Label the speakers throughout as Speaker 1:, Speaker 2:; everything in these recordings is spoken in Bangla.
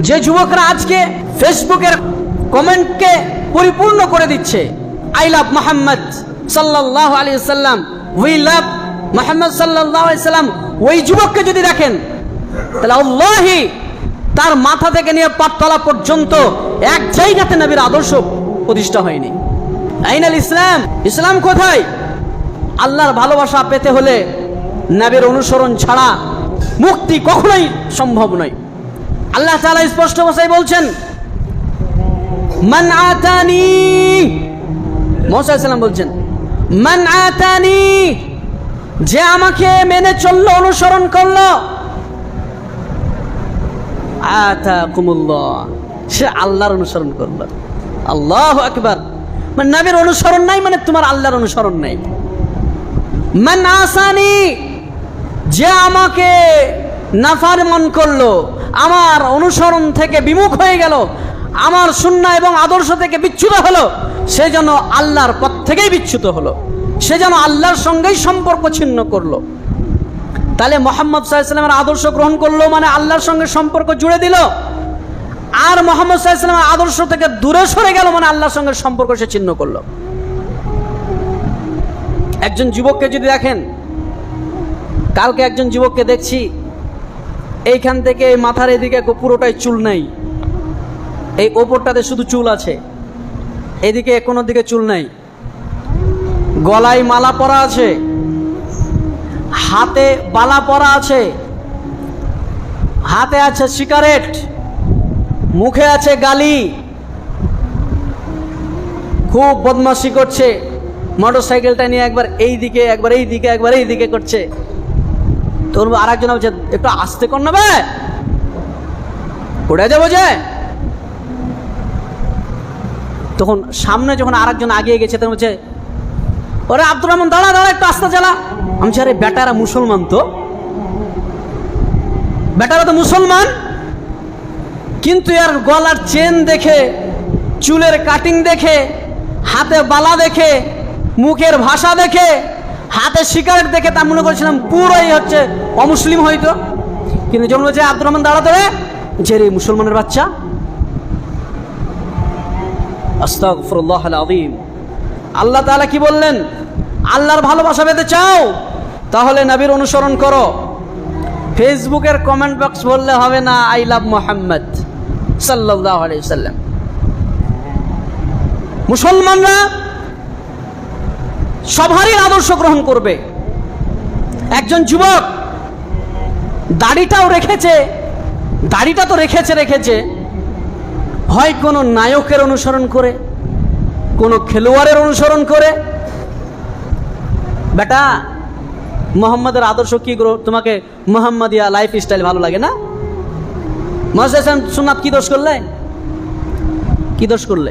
Speaker 1: যে যুবকরা আজকে ফেসবুকের কমেন্টকে পরিপূর্ণ করে দিচ্ছে, আই লাভ মোহাম্মদ সাল্লাল্লাহু আলাইহি ওয়াসাল্লাম, উই লাভ মোহাম্মদ সাল্লাল্লাহু আলাইহি ওয়াসাল্লাম, ওই যুবককে যদি দেখেন তাহলে আল্লাহি তার মাথা থেকে নিয়ে পাততলা পর্যন্ত এক জায়গাতে নবীর আদর্শ প্রতিষ্ঠা হয়নি। আইনাল ইসলাম, ইসলাম কোথায়? আল্লাহর ভালোবাসা পেতে হলে নবীর অনুসরণ ছাড়া মুক্তি কখনোই সম্ভব নয়। আল্লাহ তাআলা স্পষ্ট ভাষায় বলছেন, মান আতানি, মুসা আলাইহিস সালাম বলছেন, মান আতানি, যে আমাকে মেনে চললো, অনুসরণ করলো, আতাকুমুল্লাহ, সে আল্লাহর অনুসরণ করলো। আল্লাহু আকবার। মানে নবীর অনুসরণ নাই মানে তোমার আল্লাহর অনুসরণ নাই। মান আসানি, যে আমাকে নাফরমান করলো, আমার অনুসরণ থেকে বিমুখ হয়ে গেল, আমার সুন্নাহ এবং আদর্শ থেকে বিচ্যুত হলো, সে যেন আল্লাহর পথ থেকেই বিচ্যুত হলো, সে যেন আল্লাহর সঙ্গেই সম্পর্ক ছিন্ন করলো। তাহলে মুহাম্মদ সাল্লাল্লাহু আলাইহি ওয়াসাল্লামের আদর্শ গ্রহণ করলো মানে আল্লাহর সঙ্গে সম্পর্ক জুড়ে দিল, আর মুহাম্মদ সাল্লাল্লাহু আলাইহি ওয়াসাল্লামের আদর্শ থেকে দূরে সরে গেল মানে আল্লাহর সঙ্গে সম্পর্ক সে ছিন্ন করলো। একজন যুবককে যদি দেখেন, কালকে একজন যুবককে দেখছি, এইখান থেকে মাথার এদিকে পুরোটাই চুল নাই, এই ওপরটাতে শুধু চুল আছে, এদিকে কোনো দিকে চুল নাই, গলায় মালা পরা আছে, হাতে বালা পরা আছে, হাতে আছে সিগারেট, মুখে আছে গালি, খুব বদমাশি করছে, মোটর সাইকেলটা নিয়ে একবার এই দিকে একবার এই দিকে একবার এই দিকে করছে। তোর আর একজন বলছে, একটু আস্তে কর না, পড়ে যাবো যে। তখন সামনে যখন আর একজন আগিয়ে গেছে তখন বলছে, ওরে আব্দুর রহমান দাঁড়া দাঁড়া, একটু আস্তে চালা। আমি আরে বেটারা মুসলমান, তো বেটারা তো মুসলমান, কিন্তু এর গলার চেন দেখে, চুলের কাটিং দেখে, হাতে বালা দেখে, মুখের ভাষা দেখে, হাতে সিগারেট দেখে তা মনে করেছিলাম পুরোই হচ্ছে অমুসলিম হয়তো। কিন্তু যখন বলছে আব্দুর রহমান দাঁড়াতে হবে, যে রে মুসলমানের বাচ্চা। আস্তাগফিরুল্লাহ আযীম। আল্লাহ তাআলা কি বললেন? আল্লাহর ভালোবাসা পেতে চাও তাহলে নবীর অনুসরণ করো। ফেসবুকের কমেন্ট বক্স বললে হবে না আই লাভ মুহাম্মদ সাল্লাল্লাহু আলাইহি ওয়াসাল্লাম। মুসলমানরা সবারই আদর্শ গ্রহণ করবে। একজন যুবক দাড়িটাও রেখেছে, দাড়িটা তো রেখেছে, হয় কোনো নায়কের অনুসরণ করে, কোনো খেলোয়াড়ের অনুসরণ করে। বেটা মোহাম্মদের আদর্শ কি, তোমাকে মোহাম্মদিয়া লাইফ স্টাইল ভালো লাগে না? মুহাম্মদ সুন্নাত কি দোষ করলে? কি দোষ করলে?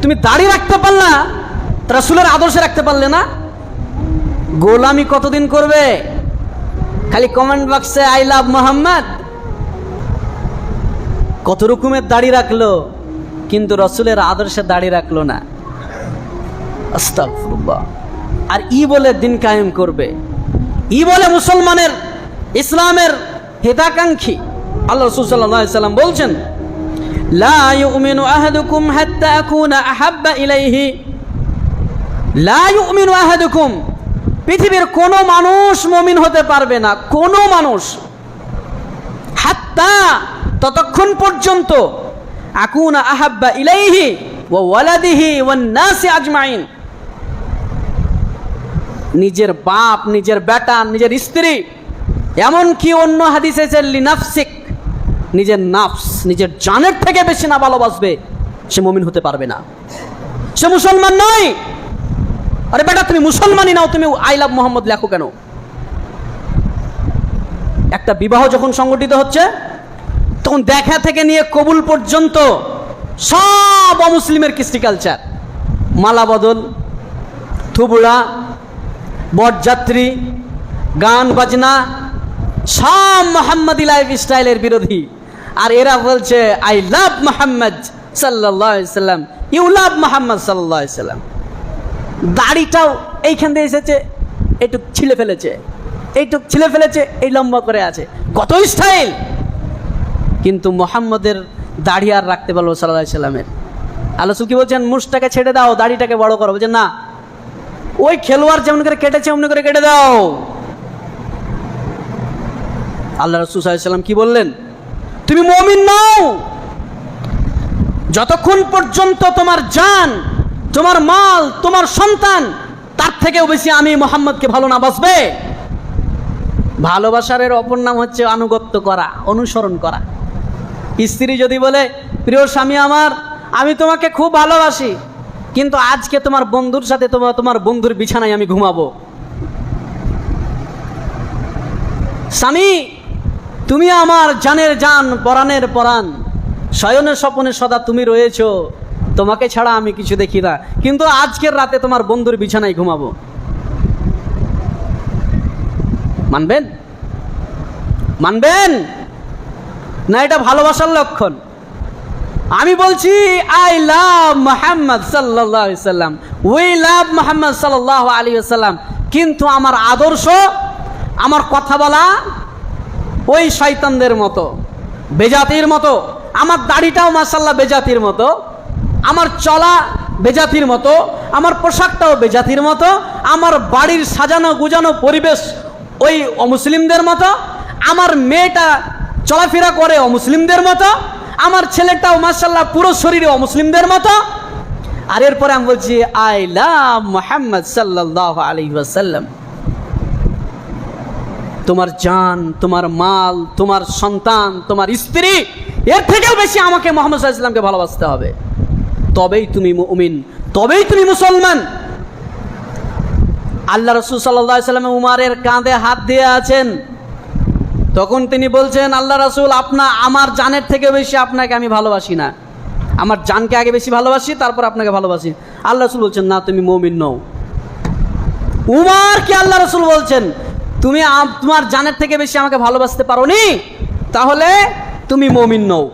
Speaker 1: তুমি দাড়ি রাখতে পারলা, রাসূলের আদর্শে রাখতে পারলে না? গোলামি কতদিন করবে? খালি কমেন্ট বক্সে আই লাভ মোহাম্মদ। কত রকমের দাড়ি রাখলো কিন্তু রাসূলের আদর্শে দাড়ি রাখলো না। আস্তাগফিরুল্লাহ। আর ই বলে দিন কায়েম করবে, ই বলে মুসলমানের ইসলামের হিতাকাঙ্ক্ষী। আল্লাহ রাসূল সাল্লাল্লাহু আলাইহি ওয়াসাল্লাম বলছেন, লা ইউমিনু আহাদুকুম হাত্তা আকুনা আহাব্বা ইলাইহি, লা ইউমিনু আহাদুকুম, পৃথিবীর কোনো মানুষ মুমিন হতে পারবে না, কোনো মানুষ, হাত্তা, ততক্ষণ পর্যন্ত, আকুনা আহাব্বা ইলাইহি ওয়া ওয়ালাদিহি ওয়ান নাসি আজমাইন, নিজের বাপ, নিজের বেটা, নিজের স্ত্রী, এমনকি অন্য হাদিসে আছে লিনাফসিক, নিজের নাফস, নিজের জানের থেকে বেশি না ভালোবাসবে, সে মুমিন হতে পারবে না, সে মুসলমান নয়। আরে বেটা তুমি মুসলমানই নাও, তুমি আই লাভ মোহাম্মদ লেখো কেন? একটা বিবাহ যখন সংগঠিত হচ্ছে তখন দেখা থেকে নিয়ে কবুল পর্যন্ত সব অমুসলিমের কৃষ্টি কালচার, মালা বদল, থুবুড়া, বরযাত্রী, গান বাজনা, সব মোহাম্মদী লাইফ স্টাইলের বিরোধী। আর এরা বলছে আই লাভ মোহাম্মদ সাল্লাল্লাহু আলাইহি ওয়াসাল্লাম, ইউ লাভ মোহাম্মদ সাল্লাল্লাহু আলাইহি ওয়াসাল্লাম। দাড়িটাও এইখান দিয়ে এসেছে, এইটুক ছিলে ফেলেছে, এইটুক ছিলে ফেলেছে, এই লম্বা করে আছে, কত স্টাইল। কিন্তু মোহাম্মদের দাড়ি আর রাখতে পারলো সাল্লাল্লাহু আলাইহি সাল্লামের। আল্লাহ রাসূল কি বলছেন? মুষটাকে ছেড়ে দাও, দাড়িটাকে বড় করো। বলছেন না, ওই খেলোয়াড় যেমন করে কেটেছে অমনি করে কেটে দাও। আল্লাহ রাসূল সাল্লাল্লাহু আলাইহি সাল্লাম কি বললেন? তুমি মুমিন নও যতক্ষণ পর্যন্ত তোমার জান, তোমার মাল, তোমার সন্তান তার থেকেও বেশি আমি মুহাম্মদকে ভালো না বাসবে। ভালোবাসার এর অপর নাম হচ্ছে আনুগত্য করা, অনুসরণ করা। স্ত্রী যদি বলে, প্রিয় স্বামী আমার, আমি তোমাকে খুব ভালোবাসি, কিন্তু আজকে তোমার বন্ধুর সাথে তোমার বন্ধুর বিছানায় আমি ঘুমাবো। স্বামী, তুমি আমার জানের জান, পরাণের পরাণ, শয়নের স্বপনে সদা তুমি রয়েছো, তোমাকে ছাড়া আমি কিছু দেখি না, কিন্তু আজকের রাতে তোমার বন্ধুর বিছানায় ঘুমাবো। মানবেন? মানবেন না? এটা ভালোবাসার লক্ষণ। আমি বলছি আই লাভ মুহাম্মদ সাল্লাল্লাহু আলাইহি সাল্লাম, উই লাভ মুহাম্মদ সাল্লাল্লাহু আলাইহি সাল্লাম, কিন্তু আমার আদর্শ, আমার কথা বলা ওই শয়তানদের মতো, বেজাতির মতো। আমার দাড়িটাও মাশাআল্লাহ বেজাতির মতো, আমার চলা বেজাতির মতো, আমার পোশাকটাও বেজাতির মতো, আমার বাড়ির সাজানো গুজানো পরিবেশ ওই অমুসলিমদের মতো, আমার মেয়েটা চলাফেরা করে অমুসলিমদের মতো, আমার ছেলেটাও মাশাআল্লাহ পুরো শরীরে অমুসলিমদের মতো। আর এরপরে আমি বলছি আই লাভ মুহাম্মদ সাল্লাল্লাহু আলাইহি ওয়াসাল্লাম। তোমার জান, তোমার মাল, তোমার সন্তান, তোমার স্ত্রী, এর থেকেও বেশি আমাকে মুহাম্মদ সাল্লাল্লাহু আলাইহি ওয়াসাল্লামকে ভালোবাসতে হবে, তবেই তুমি মুমিন, তবেই তুমি মুসলমান। আল্লাহ রাসূল সাল্লাল্লাহু আলাইহি ওয়াসাল্লাম উমরের কাঁধে হাত দিয়ে আছেন, তখন তিনি বলছেন, আল্লাহ রাসূল, আমার জানের থেকে বেশি আপনাকে আমি ভালোবাসি না, আমার জানকে আগে বেশি ভালোবাসি, তারপর আপনাকে ভালোবাসি। আল্লাহ রাসূল বলছেন, না, তুমি মুমিন নও। উমরকে আল্লাহ রাসূল বলছেন, তুমি তোমার জানের থেকে বেশি আমাকে ভালোবাসতে পারোনি, তাহলে তুমি মুমিন নও।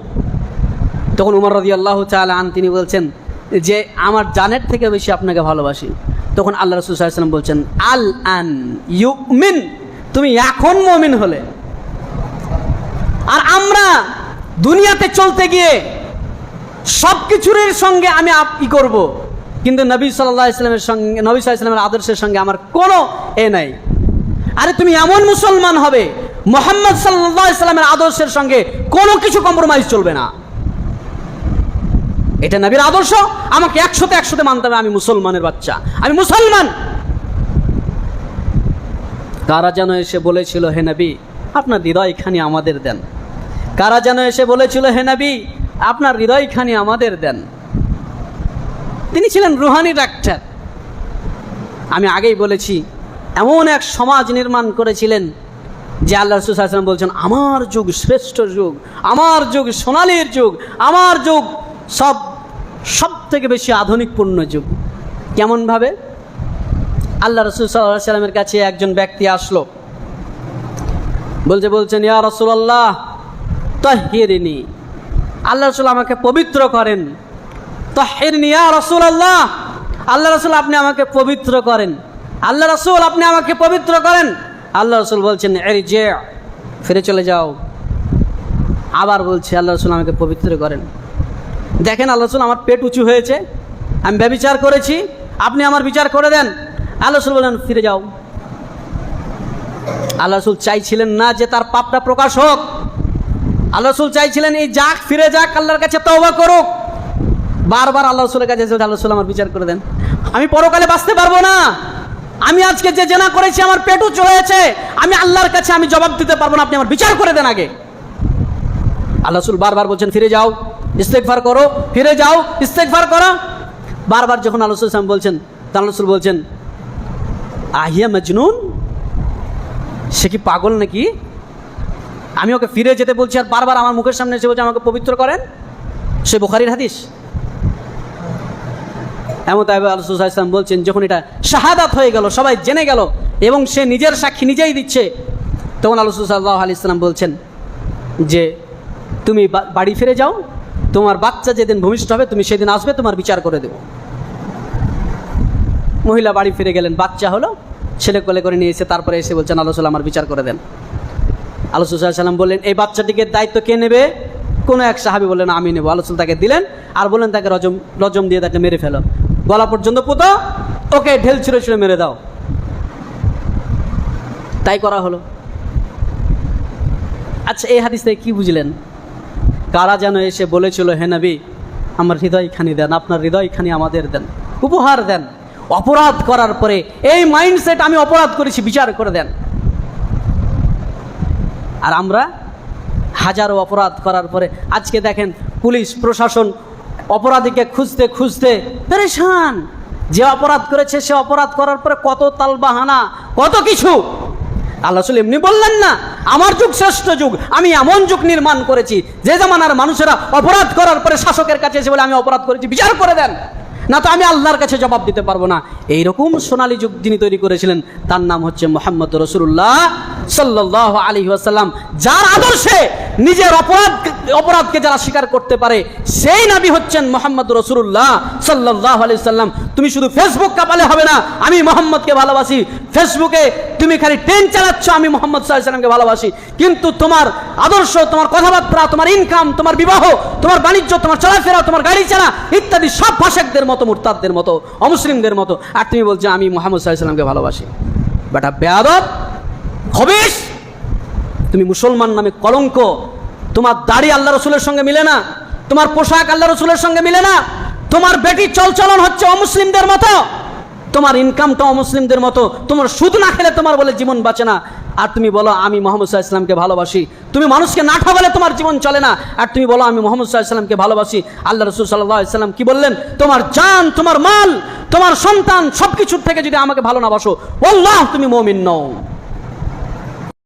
Speaker 1: তখন উমর রাদিয়াল্লাহু তাআলা আন তিনি বলছেন যে আমার জানের থেকে বেশি আপনাকে ভালোবাসি। তখন আল্লাহ রাসূল সাল্লাল্লাহু আলাইহি ওয়াসাল্লাম বলছেন, আল আন ইউমিন, তুমি এখন মুমিন হলে। আর আমরা দুনিয়াতে চলতে গিয়ে সব কিছুর সঙ্গে আমি কি করব, কিন্তু নবী সাল্লাল্লাহু আলাইহি ওয়াসাল্লামের সঙ্গে, নবী সাল্লাল্লাহু আলাইহি ওয়াসাল্লামের আদর্শের সঙ্গে আমার কোনো নাই। আরে তুমি এমন মুসলমান হবে, মুহাম্মদ সাল্লাল্লাহু আলাইহি ওয়াসাল্লামের আদর্শের সঙ্গে কোনো কিছু কম্প্রোমাইজ চলবে না। এটা নবীর আদর্শ, আমাকে 100-100 মানতে হবে। আমি মুসলমানের বাচ্চা, আমি মুসলমান। কারা যেন এসে বলেছিল, হে নবী, আপনার হৃদয়খানি আমাদের দেন। কারা যেন এসে বলেছিল, হে নবী, আপনার হৃদয়খানি আমাদের দেন। তিনি ছিলেন রুহানি ডাক্তার। আমি আগেই বলেছি, এমন এক সমাজ নির্মাণ করেছিলেন যে আল্লাহ রাসূল সাল্লাল্লাহু আলাইহি ওয়াসাল্লাম বলছেন, আমার যুগ শ্রেষ্ঠ যুগ, আমার যুগ সোনালীর যুগ, আমার যুগ সব থেকে বেশি আধুনিকপূর্ণ যুগ। কেমনভাবে? আল্লাহ রাসূল সাল্লাল্লাহু আলাইহি ওয়াসাল্লামের কাছে একজন ব্যক্তি আসলো, বলছেন, ইয়া রাসূলুল্লাহ তাহহিরনি, আল্লাহ রাসূল আমাকে পবিত্র করেন। তাহহিরনি ইয়া রাসূলুল্লাহ, আল্লাহ রাসূল আপনি আমাকে পবিত্র করেন, আল্লাহ রাসূল আপনি আমাকে পবিত্র করেন। আল্লাহ রাসূল বলছেন, ইরজি, ফিরে চলে যাও। আবার বলছে, আল্লাহ রাসূল আমাকে পবিত্র করেন। দেখেন আল্লাহ রাসূল, আমার পেট উঁচু হয়েছে, আমি ব্যভিচার করেছি, আপনি আমার বিচার করে দেন। আল্লাহ রাসূল বলেন, ফিরে যাও। আল্লাহ রাসূল চাইছিলেন না যে তার পাপটা প্রকাশ হোক। আল্লাহ রাসূল চাইছিলেন এই যাক, ফিরে যাক, আল্লাহর কাছে তওবা করুক। বারবার আল্লাহ রাসূলের কাছে এসে, আল্লাহ রাসূল আমার বিচার করে দেন, আমি পরকালে বাঁচতে পারবো না, আমি আজকে যে জেনা করেছি আমার পেট উঁচু হয়েছে, আমি আল্লাহর কাছে আমি জবাব দিতে পারবো না, আপনি আমার বিচার করে দেন আগে। আল্লাহ রাসূল বারবার বলছেন, ফিরে যাও, ইস্তেগফার করো, ফিরে যাও, ইস্তেগফার করো। বারবার যখন আল্লাহ রাসূল বলছেন, আল্লাহ রাসূল বলছেন, আহিয়া মজনুন, সে কি পাগল নাকি? আমি ওকে ফিরে যেতে বলছি আর বারবার আমার মুখের সামনে এসে বলছে আমাকে পবিত্র করেন। সে বুখারীর হাদিস। এমন তাই আল্লাহ রাসূল সাল্লাল্লাহু আলাইহি ওয়াসাল্লাম বলছেন, যখন এটা শাহাদাত হয়ে গেল, সবাই জেনে গেল এবং সে নিজের সাক্ষী নিজেই দিচ্ছে, তখন আল্লাহ রাসূল সাল্লাল্লাহু আলাইহি ওয়াসাল্লাম বলছেন যে তুমি বাড়ি ফিরে যাও, তোমার বাচ্চা যেদিন ভূমিষ্ঠ হবে তুমি সেদিন আসবে, তোমার বিচার করে দেব। মহিলা বাড়ি ফিরে গেলেন, বাচ্চা হলো, ছেলে কোলে করে নিয়ে এসে তারপরে এসে বলছেন, আল্লাহ রাসূল আমার বিচার করে দেন। আল্লাহ রাসূল সাল্লাল্লাহু আলাইহি ওয়াসাল্লাম বললেন, এই বাচ্চাটিকে দায়িত্ব কে নেবে? কোনো এক সাহাবী বললেন আমি নেবো। আল্লাহ রাসূল তাকে দিলেন আর বললেন তাকে রজম দিয়ে তাকে মেরে ফেলো, গলা পর্যন্ত পুঁতো, ওকে ঢেল ছুঁড়ে ছুঁড়ে মেরে দাও। তাই করা হলো। আচ্ছা, এই হাদিস থেকে কি বুঝলেন? কারা যেন এসে বলেছিল, হে নবী আমার হৃদয়খানি দেন, আপনার হৃদয়খানি আমাদের দেন, উপহার দেন। অপরাধ করার পরে এই মাইন্ডসেট, আমি অপরাধ করেছি, বিচার করে দেন। আর আমরা হাজারো অপরাধ করার পরে আজকে দেখেন পুলিশ প্রশাসন অপরাধীকে খুঁজতে খুঁজতে পেরেশান। যে অপরাধ করেছে সে অপরাধ করার পরে কত তালবাহানা, কত কিছু। আল্লাহ রাসূল এমনি বললেন না আমার যুগ শ্রেষ্ঠ যুগ, আমি এমন যুগ নির্মাণ করেছি যে জামানার মানুষেরা অপরাধ করার পরে শাসকের কাছে এসে বলে আমি অপরাধ করেছি, বিচার করে দেন, না তো আমি আল্লাহর কাছে জবাব দিতে পারবো না। এইরকম সোনালী যুগ যিনি তৈরি করেছিলেন তার নাম হচ্ছে মুহাম্মদ রাসূলুল্লাহ সাল্লাল্লাহু আলাইহি ওয়াসাল্লাম। যার আদর্শে নিজের অপরাধকে যারা স্বীকার করতে পারে সেই নবী হচ্ছেন মুহাম্মদ রাসূলুল্লাহ সাল্লাল্লাহু আলাইহি ওয়াসাল্লাম। তুমি শুধু ফেসবুক কাঁপালে হবে না আমি মুহাম্মদকে ভালোবাসি, ফেসবুকে তুমি খালি ট্রেন চালাচ্ছ আমি মুহাম্মদ সাল্লাল্লাহু আলাইহি ওয়াসাল্লামকে ভালোবাসি, কিন্তু তোমার আদর্শ, তোমার কথাবার্তা, তোমার ইনকাম, তোমার বিবাহ, তোমার বাণিজ্য, তোমার চলাফেরা, তোমার গাড়ি চালা ইত্যাদি সব ফাসেকদের মতো, মুরতাদদের মতো, অমুসলিমদের মতো। আর তুমি বলছো আমি মুহাম্মদ সাল্লাল্লাহু আলাইহি ওয়াসাল্লামকে ভালোবাসি। বেটা বেয়াদব, খবিশ, তুমি মুসলমান নামে কলঙ্ক। তোমার দাড়ি আল্লাহ রসুলের সঙ্গে মিলে না, তোমার পোশাক আল্লাহ রসুলের সঙ্গে মিলে না, তোমার বেটির চলচলন হচ্ছে অমুসলিমদের মতো, তোমার ইনকামটা অমুসলিমদের মতো, তোমার সুদ না খেলে তোমার বলে জীবন বাঁচে না। আর তুমি বলো আমি মুহাম্মদ সাল্লাল্লাহু আলাইহি ওয়াসাল্লামকে ভালোবাসি। তুমি মানুষকে না ঠকালে তোমার জীবন চলে না, আর তুমি বলো আমি মুহাম্মদ সাল্লাল্লাহু আলাইহি ওয়াসাল্লামকে ভালোবাসি। আল্লাহ রাসূল সাল্লাল্লাহু আলাইহি ওয়াসাল্লাম কি বললেন? তোমার জান, তোমার মাল, তোমার সন্তান সবকিছুর থেকে যদি আমাকে ভালো না বাসো, আল্লাহ তুমি মুমিন নও।